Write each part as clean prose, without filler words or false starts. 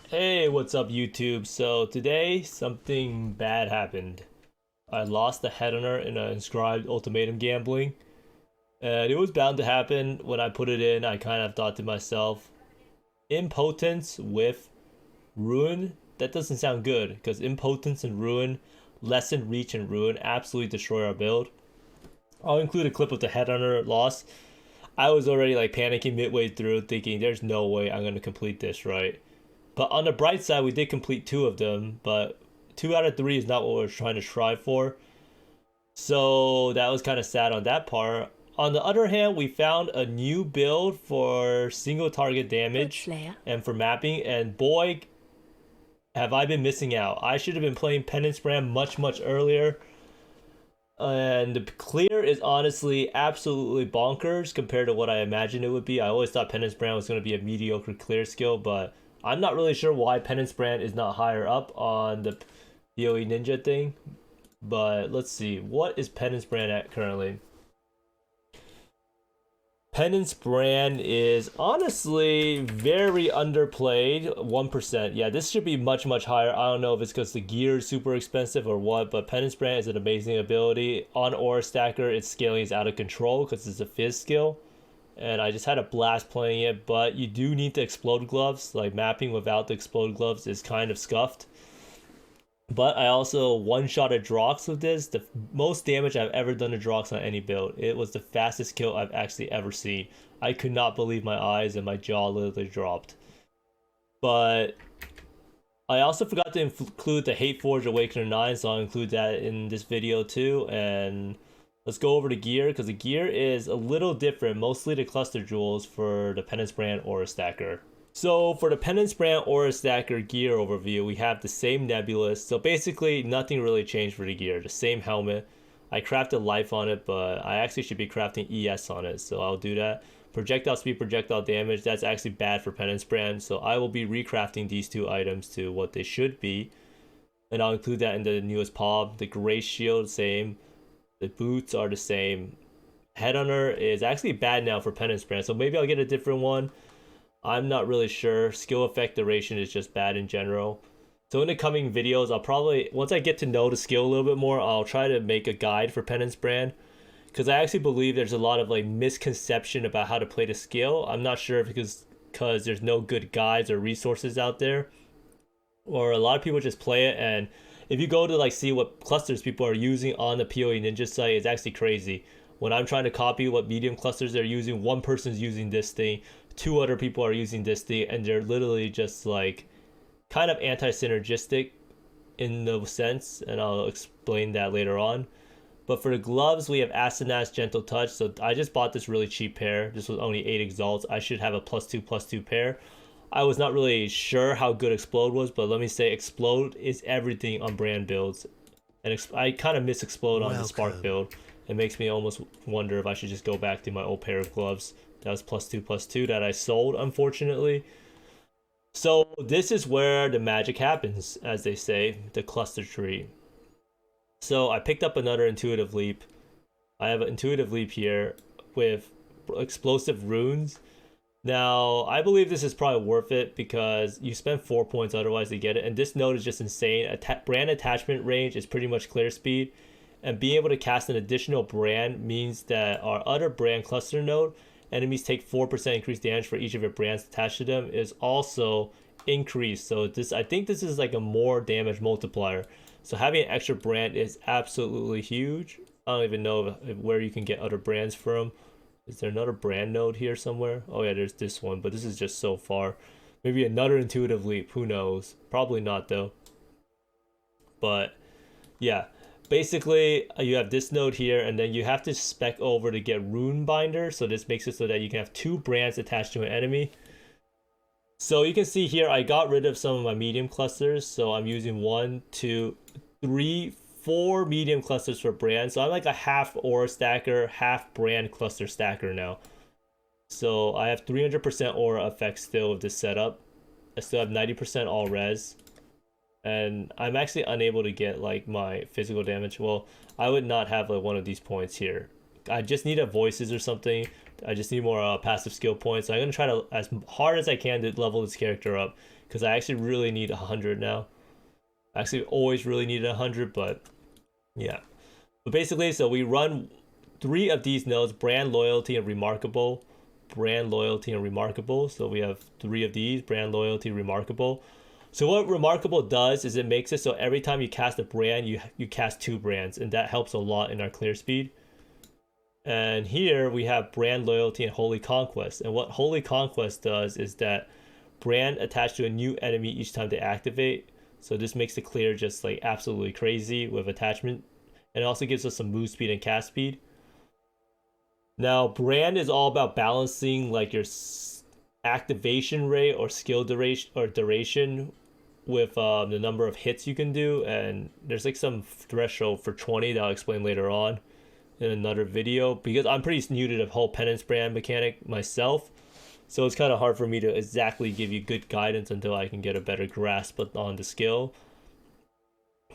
Hey, what's up, YouTube? So today something bad happened. I lost the Headhunter in an Inscribed Ultimatum gambling, and it was bound to happen. When I put it in, I kind of thought to myself, impotence with ruin? That doesn't sound good, because impotence and ruin, lessen reach and ruin absolutely destroy our build. I'll include a clip of the Headhunter loss. I was already like panicking midway through, thinking there's no way I'm gonna complete this right. But on the bright side, we did complete two of them, but two out of three is not what we're trying to strive for. So that was kind of sad on that part. On the other hand, we found a new build for single target damage and for mapping, and boy, have I been missing out. I should have been playing Penance Brand much earlier. And the clear is honestly absolutely bonkers compared to what I imagined it would be. I always thought Penance Brand was going to be a mediocre clear skill, but I'm not really sure why Penance Brand is not higher up on the PoE Ninja thing. But let's see. What is Penance Brand at currently? Penance Brand is honestly very underplayed. 1%. Yeah, this should be much higher. I don't know if it's because the gear is super expensive or what, but Penance Brand is an amazing ability. On Aura Stacker, its scaling is out of control because it's a fizz skill. And I just had a blast playing it, but you do need the explode gloves. Like, mapping without the explode gloves is kind of scuffed. But I also one-shotted Drox with this. The most damage I've ever done to Drox on any build. It was the fastest kill I've actually ever seen. I could not believe my eyes and my jaw literally dropped. But I also forgot to include the Hateforge A9, so I'll include that in this video too. And let's go over the gear, because the gear is a little different, mostly the cluster jewels for the Penance Brand Aura Stacker. So for the Penance Brand Aura Stacker gear overview, we have the same Nebulous. So basically nothing really changed for the gear, the same helmet. I crafted life on it, but I actually should be crafting ES on it, so I'll do that. Projectile speed, projectile damage, that's actually bad for Penance Brand, so I will be recrafting these two items to what they should be. And I'll include that in the newest POB. The Gray Shield, same. The boots are the same. Headhunter is actually bad now for Penance Brand, so maybe I'll get a different one. I'm not really sure. Skill effect duration is just bad in general. So in the coming videos, I'll probably, once I get to know the skill a little bit more, I'll try to make a guide for Penance Brand. Because I actually believe there's a lot of like misconception about how to play the skill. I'm not sure if because there's no good guides or resources out there. Or a lot of people just play it, and if you go to like see what clusters people are using on the PoE Ninja site, it's actually crazy. When I'm trying to copy what medium clusters they're using, one person's using this thing, two other people are using this thing, and they're literally just like kind of anti-synergistic in the sense, and I'll explain that later on. But for the gloves, we have Asenath's Gentle Touch. So I just bought this really cheap pair. This was only 8 exalts. I should have a +2/+2 pair. I was not really sure how good Explode was, but let me say Explode is everything on brand builds. And I kind of miss Explode on the Spark build. It makes me almost wonder if I should just go back to my old pair of gloves. That was +2/+2 that I sold, unfortunately. So this is where the magic happens, as they say, the cluster tree. So I picked up another intuitive leap. I have an intuitive leap here with explosive runes. Now, I believe this is probably worth it because you spend 4 points otherwise to get it. And this node is just insane. Brand attachment range is pretty much clear speed. And being able to cast an additional brand means that our other brand cluster node, enemies take 4% increased damage for each of your brands attached to them, is also increased. So I think this is like a more damage multiplier. So having an extra brand is absolutely huge. I don't even know where you can get other brands from. Is there another brand node here somewhere? Oh yeah, there's this one, but this is just so far. Maybe another intuitive leap, who knows? Probably not though. But yeah, basically you have this node here, and then you have to spec over to get Rune Binder. So this makes it so that you can have 2 brands attached to an enemy. So you can see here, I got rid of some of my medium clusters. So I'm using 1, 2, 3, 4 medium clusters for brand. So I'm like a half aura stacker, half brand cluster stacker now. So I have 300% aura effect still with this setup. I still have 90% all res. And I'm actually unable to get like my physical damage. Well, I would not have like one of these points here. I just need a voices or something. I just need more passive skill points. So I'm going to try to, as hard as I can, to level this character up. because I actually really need 100 now. I actually always really needed 100, but yeah. But basically, so we run 3 of these nodes: brand, loyalty, and remarkable. Brand, loyalty, and remarkable. So we have 3 of these: brand, loyalty, remarkable. So what remarkable does is it makes it so every time you cast a brand, you cast 2 brands, and that helps a lot in our clear speed. And here we have brand, loyalty, and holy conquest. And what holy conquest does is that brand attached to a new enemy each time they activate. So this makes the clear just like absolutely crazy with attachment. And it also gives us some move speed and cast speed. Now, brand is all about balancing like your activation rate or skill duration with the number of hits you can do. And there's like some threshold for 20 that I'll explain later on in another video, because I'm pretty new to the whole penance brand mechanic myself. So it's kind of hard for me to exactly give you good guidance until I can get a better grasp on the skill.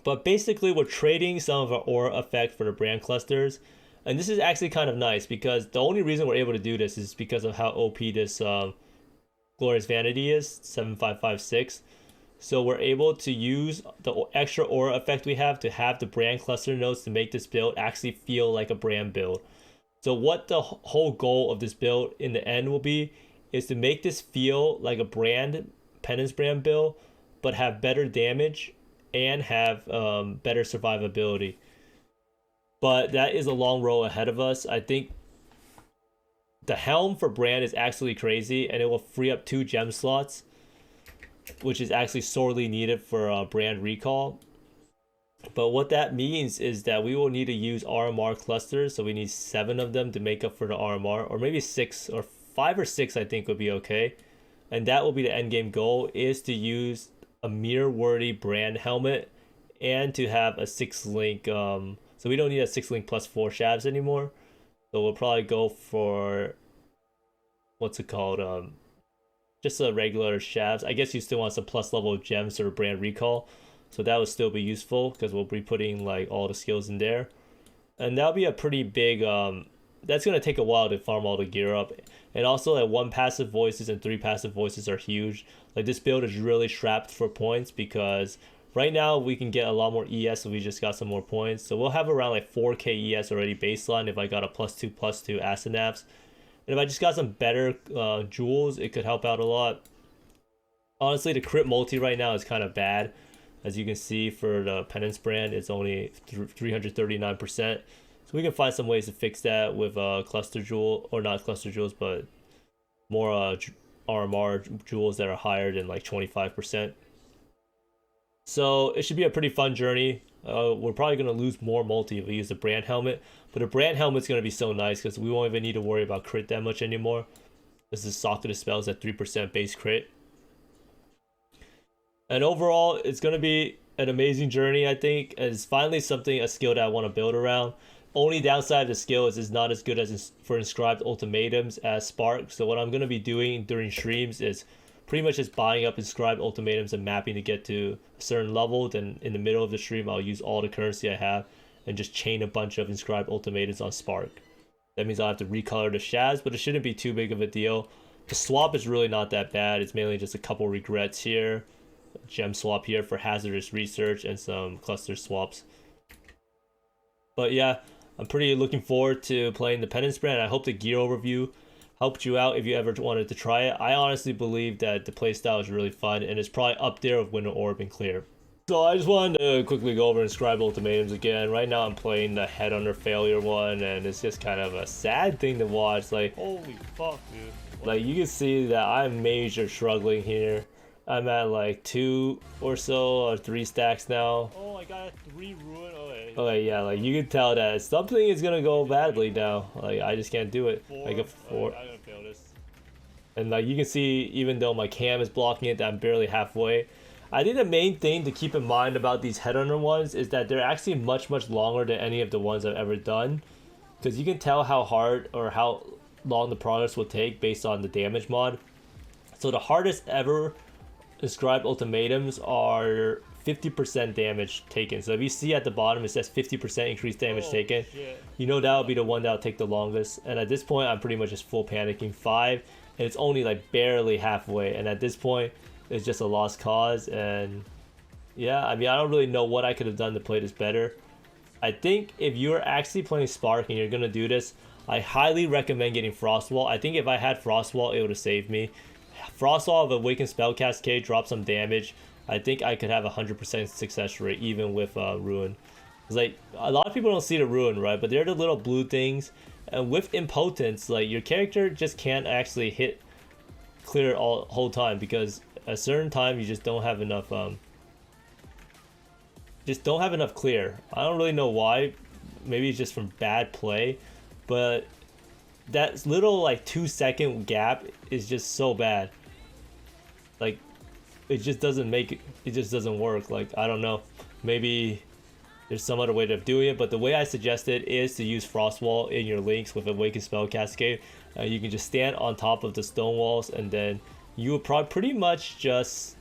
But basically, we're trading some of our aura effect for the brand clusters. And this is actually kind of nice, because the only reason we're able to do this is because of how OP this Glorious Vanity is, 7556. So we're able to use the extra aura effect we have to have the brand cluster nodes to make this build actually feel like a brand build. So what the whole goal of this build in the end will be is to make this feel like a brand, penance brand build, but have better damage and have better survivability. But that is a long road ahead of us. I think the helm for brand is actually crazy, and it will free up 2 gem slots, which is actually sorely needed for brand recall. But what that means is that we will need to use RMR clusters, so we need 7 of them to make up for the RMR, or maybe 6 or 5 or 6 I think would be okay. And that will be the end game goal, is to use a mirror worthy brand helmet and to have a 6-link so we don't need a 6-link plus 4 shabs anymore. So we'll probably go for, what's it called, just a regular shabs. I guess you still want some plus level gems or brand recall, so that would still be useful because we'll be putting like all the skills in there. And that'll be a pretty big that's gonna take a while to farm all the gear up. And also like 1 passive voices and 3 passive voices are huge. Like this build is really strapped for points, because right now we can get a lot more ES if we just got some more points. So we'll have around like 4k ES already baseline if I got a +2/+2 acid naps. And if I just got some better jewels, it could help out a lot. Honestly, the crit multi right now is kind of bad. As you can see, for the penance brand, it's only 339%. So we can find some ways to fix that with cluster jewel, or not cluster jewels, but more RMR jewels that are higher than like 25%. So it should be a pretty fun journey. We're probably going to lose more multi if we use the brand helmet, but the brand helmet's going to be so nice because we won't even need to worry about crit that much anymore. This is Socket of Spells at 3% base crit. And overall, it's going to be an amazing journey, I think. And it's finally a skill that I want to build around. Only downside of the skill is it's not as good as for Inscribed Ultimatums as Spark. So what I'm going to be doing during streams is pretty much just buying up Inscribed Ultimatums and mapping to get to a certain level. Then in the middle of the stream, I'll use all the currency I have and just chain a bunch of Inscribed Ultimatums on Spark. That means I'll have to recolor the shabs, but it shouldn't be too big of a deal. The swap is really not that bad. It's mainly just a couple regrets here. A gem swap here for hazardous research and some cluster swaps. But yeah, I'm pretty looking forward to playing the Penance Brand. I hope the gear overview helped you out if you ever wanted to try it. I honestly believe that the playstyle is really fun, and it's probably up there with Winter Orb and Clear. So I just wanted to quickly go over Inscribed Ultimatums again. Right now I'm playing the Headhunter Failure one, and it's just kind of a sad thing to watch. Like, holy fuck, dude. Like, you can see that I'm major struggling here. I'm at like 2 or so, or 3 stacks now. Oh, I got 3 ruin. Okay, yeah, like you can tell that something is gonna go badly now. Like, I just can't do it. Like a 4. I'm gonna fail this. And like you can see, even though my cam is blocking it, that I'm barely halfway. I think the main thing to keep in mind about these Headhunter ones is that they're actually much longer than any of the ones I've ever done. Because you can tell how hard or how long the progress will take based on the damage mod. So the hardest ever Inscribed Ultimatums are 50% damage taken. So if you see at the bottom it says 50% increased damage taken, you know that'll be the one that'll take the longest. And at this point I'm pretty much just full panicking 5, and it's only like barely halfway. And at this point it's just a lost cause. And yeah, I mean, I don't really know what I could have done to play this better. I think if you're actually playing Spark and you're gonna do this, I highly recommend getting Frostwall. I think if I had Frostwall, it would have saved me. Frostwall of Awakened Spell Cascade, drop some damage. I think I could have 100% success rate even with Ruin. It's like, a lot of people don't see the Ruin, right? But they're the little blue things. And with Impotence, like, your character just can't actually hit clear all whole time, because at a certain time you just don't have enough clear. I don't really know why. Maybe it's just from bad play, but that little like 2-second gap is just so bad. Like, it just doesn't work. Like, I don't know, maybe there's some other way of doing it, but the way I suggest it is to use Frostwall in your links with Awakened Spell Cascade. You can just stand on top of the stone walls, and then you will pretty much just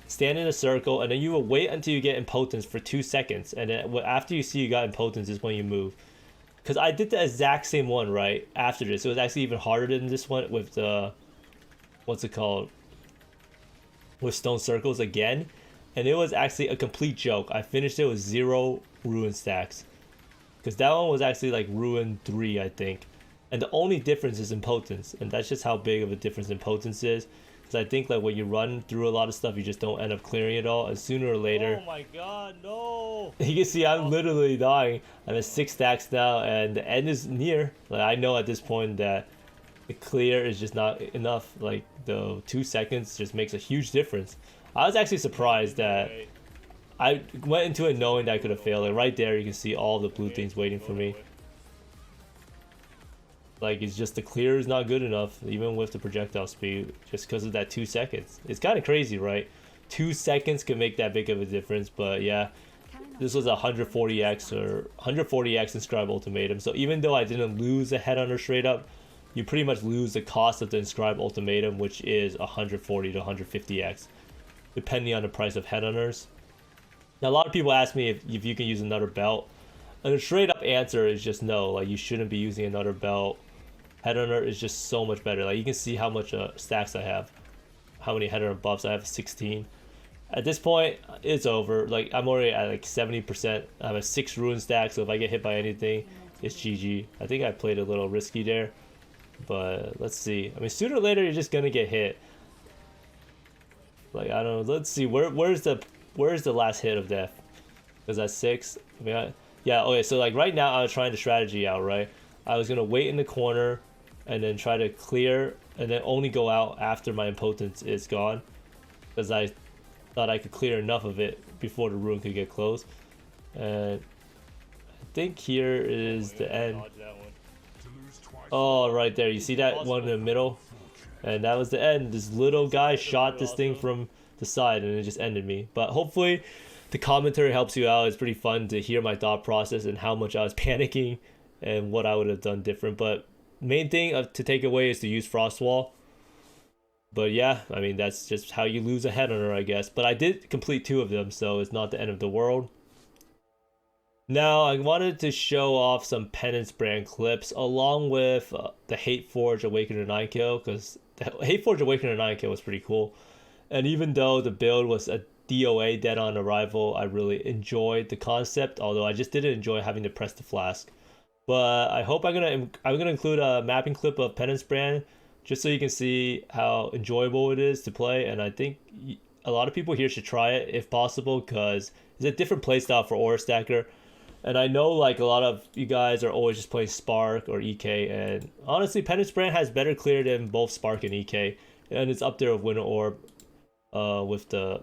stand in a circle, and then you will wait until you get Impotence for 2 seconds, and then after you see you got Impotence is when you move. Because I did the exact same one right after this. It was actually even harder than this one with the, what's it called, with stone circles again, and it was actually a complete joke. I finished it with 0 ruin stacks, because that one was actually like ruin 3, I think, and the only difference is Impotence, and that's just how big of a difference Impotence is. Because I think like when you run through a lot of stuff, you just don't end up clearing it all, and sooner or later, oh my god, no, you can see I'm literally dying. I'm at 6 stacks now, and the end is near. Like, I know at this point that the clear is just not enough. Like, the 2 seconds just makes a huge difference. I was actually surprised that I went into it knowing that I could have failed. And right there you can see all the blue things waiting for me. Like, it's just the clear is not good enough, even with the projectile speed, just because of that 2 seconds. It's kind of crazy, right? 2 seconds can make that big of a difference, but yeah, this was a 140x or 140x Inscribed Ultimatum. So even though I didn't lose a Headhunter straight up, you pretty much lose the cost of the Inscribed Ultimatum, which is 140 to 150x, depending on the price of Headhunters. Now, a lot of people ask me if you can use another belt, and the straight up answer is just no. Like, you shouldn't be using another belt. Headhunter is just so much better. Like, you can see how much stacks I have, how many Headhunter buffs I have. 16. At this point, it's over. Like, I'm already at like 70%. I have a 6 ruin stack, so if I get hit by anything, it's GG. I think I played a little risky there, but let's see. I mean, sooner or later you're just gonna get hit. Like, I don't know. Let's see. Where's the last hit of death? Is that 6? I mean, yeah. Okay. So like right now, I was trying the strategy out. Right. I was gonna wait in the corner, and then try to clear, and then only go out after my Impotence is gone, because I thought I could clear enough of it before the ruin could get close. And I think here is the end. Oh, right there. You see that one in the middle? And that was the end. This little guy shot this thing from the side, and it just ended me. But hopefully the commentary helps you out. It's pretty fun to hear my thought process and how much I was panicking and what I would have done different. But main thing to take away is to use Frostwall. But yeah, I mean, that's just how you lose a Headhunter, I guess. But I did complete 2 of them, so it's not the end of the world. Now, I wanted to show off some Penance Brand clips along with the Hateforge Awakener 9 kill, because the Hateforge Awakener 9 kill was pretty cool. And even though the build was a DOA, dead on arrival, I really enjoyed the concept, although I just didn't enjoy having to press the flask. But I hope I'm gonna include a mapping clip of Penance Brand, just so you can see how enjoyable it is to play. And I think a lot of people here should try it if possible, because it's a different playstyle for Aura Stacker. And I know like a lot of you guys are always just playing Spark or EK, and honestly, Penance Brand has better clear than both Spark and EK, and it's up there with Winter Orb, with the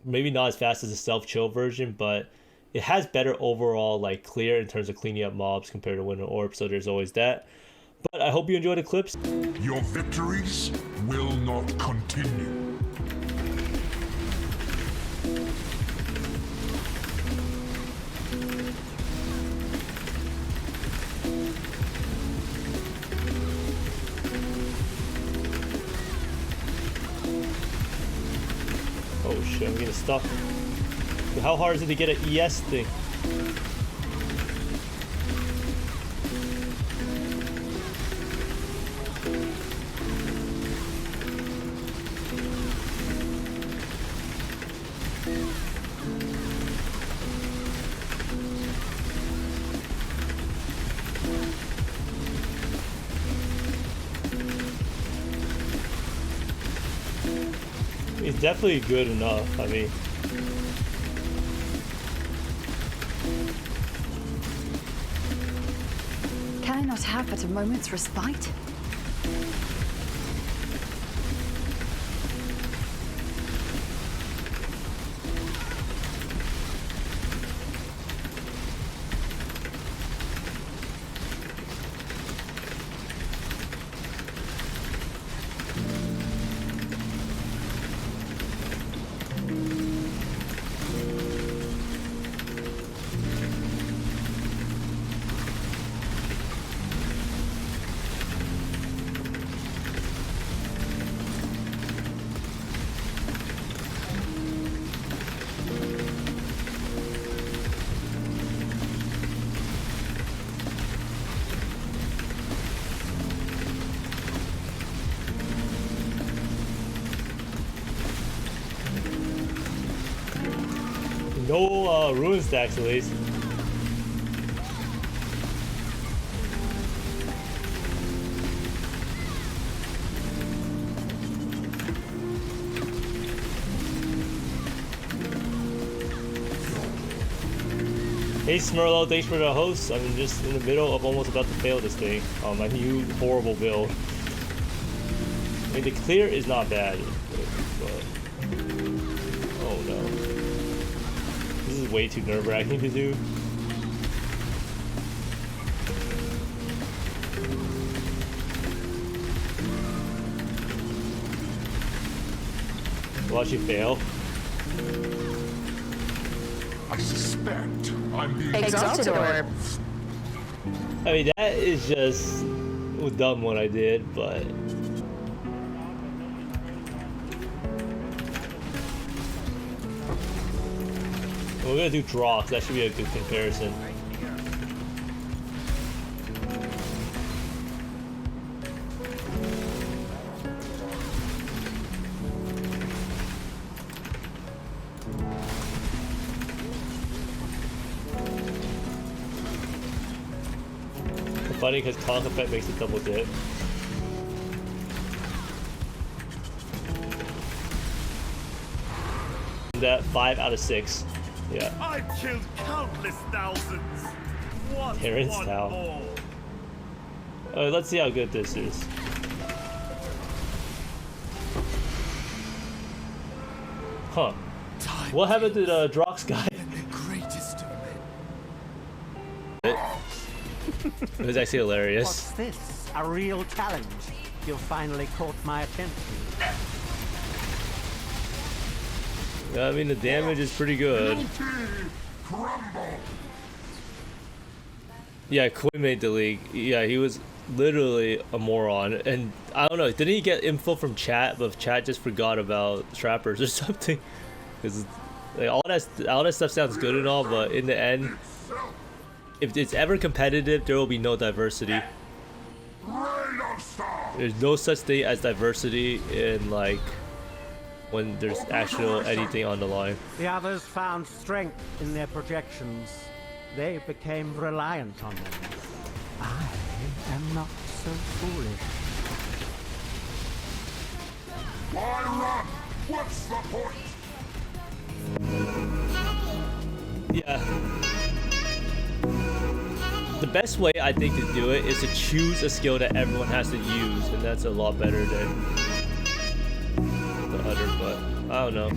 maybe not as fast as the self-chill version, but it has better overall like clear in terms of cleaning up mobs compared to Winter Orb, so there's always that. But I hope you enjoy the clips. Your victories will not continue. Oh shit, I'm getting stuck. How hard is it to get an ES thing? definitely good enough. I mean, Can I not have but a moment's respite? no ruin stacks at least. Hey Smurlo, thanks for the host. I'm just in the middle of almost about to fail this thing. My new horrible build. I mean, the clear is not bad, but oh no, this is way too nerve-wracking to do. Watch you fail. I suspect I'm being Exalted Orb. I mean, that is just dumb what I did, but we're gonna do Drox. That should be a good comparison. Funny because Conk Effect makes a double dip. That 5 out of 6. Yeah. I've killed countless thousands. What Terrence one Tao. more? Let's see how good this is. Huh. What happened to the Drox guy? It was actually hilarious. What's this? A real challenge? You finally caught my attention. I mean, the damage is pretty good. Yeah, Quinn made the league. Yeah, he was literally a moron. And I don't know, didn't he get info from chat, but chat just forgot about trappers or something? Because like, all that stuff sounds good and all, but in the end, if it's ever competitive, there will be no diversity. There's no such thing as diversity in like when there's actual anything on the line. The others found strength in their projections. They became reliant on them. I am not so foolish. Why run? What's the point? Yeah. The best way I think to do it is to choose a skill that everyone has to use, and that's a lot better than the other, but I don't know.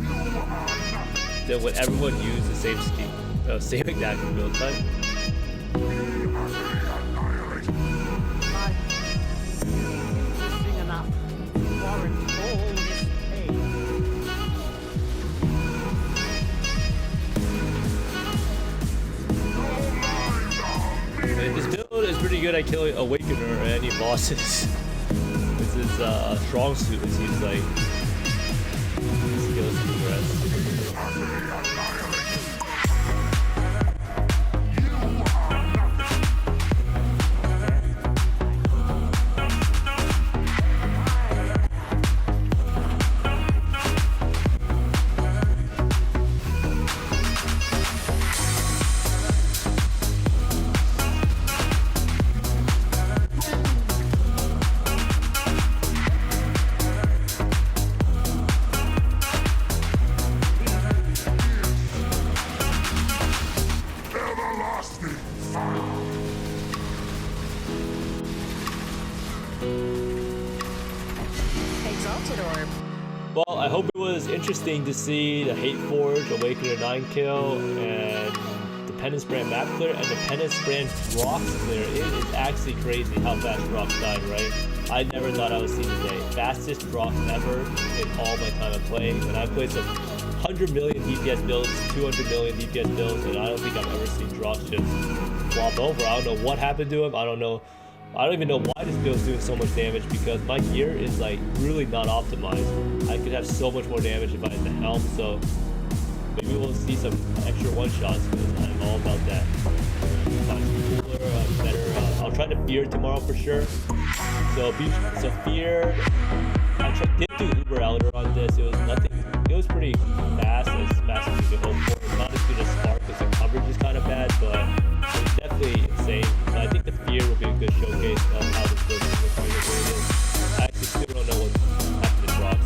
Then when everyone uses the same skill, same exact build type. Enough to warrant all this pain. This build is pretty good at killing Awakener or any bosses. This is strong suit, it seems like. Skills progress. Melted orb. Well, I hope it was interesting to see the Hateforge Awakener 9 kill and the Penance Brand map clear and the Penance Brand Drox clear. It is actually crazy how fast Drox died, right? I never thought I would see the day. Fastest Drox ever in all my time of playing. When I played some 100 million DPS builds, 200 million DPS builds, and I don't think I've ever seen Drox just flop over. I don't know what happened to him. I don't even know why this build's doing so much damage because my gear is like really not optimized. I could have so much more damage if I had the helm, so maybe we'll see some extra one-shots because I'm all about that. Cooler, better. I'll try to fear tomorrow for sure. So fear. I did do Uber Elder on this. It was nothing. It was pretty fast, as fast as you could hope for. It's not as good as Spark because the coverage is kind of bad, but it's definitely insane. But I think the fear will be a good showcase of how this build is going to be. I actually still don't know what happened to Drox,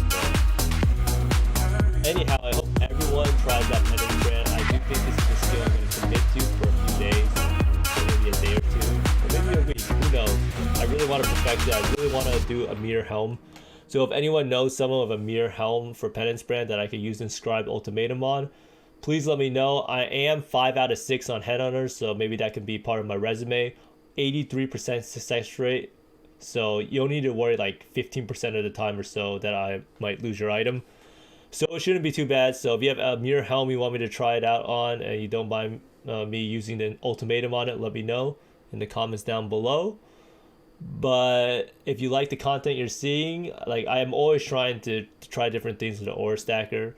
but anyhow, I hope everyone tries that Penance Brand. I do think this is a skill I'm going to commit to for a few days, or maybe a day or two, or maybe a week. Who knows? I really want to perfect it. I really want to do a mirror helm. So if anyone knows someone of a mirror helm for Penance Brand that I could use Inscribed Ultimatum on, please let me know. I am 5 out of 6 on Headhunters, so maybe that can be part of my resume. 83% success rate, so you don't need to worry like 15% of the time or so that I might lose your item. So it shouldn't be too bad. So if you have a mirror helm you want me to try it out on and you don't mind me using the ultimatum on it, let me know in the comments down below. But if you like the content you're seeing, like I am always trying to try different things with the ore stacker.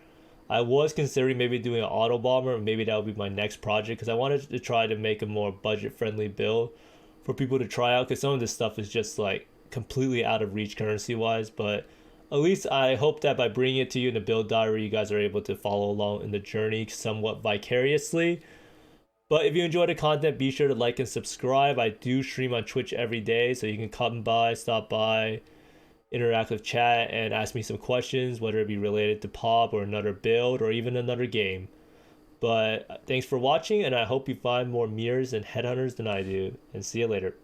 I was considering maybe doing an auto bomber, maybe that would be my next project because I wanted to try to make a more budget friendly build for people to try out because some of this stuff is just like completely out of reach currency wise. But at least I hope that by bringing it to you in the build diary, you guys are able to follow along in the journey somewhat vicariously. But if you enjoy the content, be sure to like and subscribe. I do stream on Twitch every day, so you can come by, stop by, interact with chat, and ask me some questions, whether it be related to POP or another build or even another game. But thanks for watching, and I hope you find more mirrors and headhunters than I do. And see you later.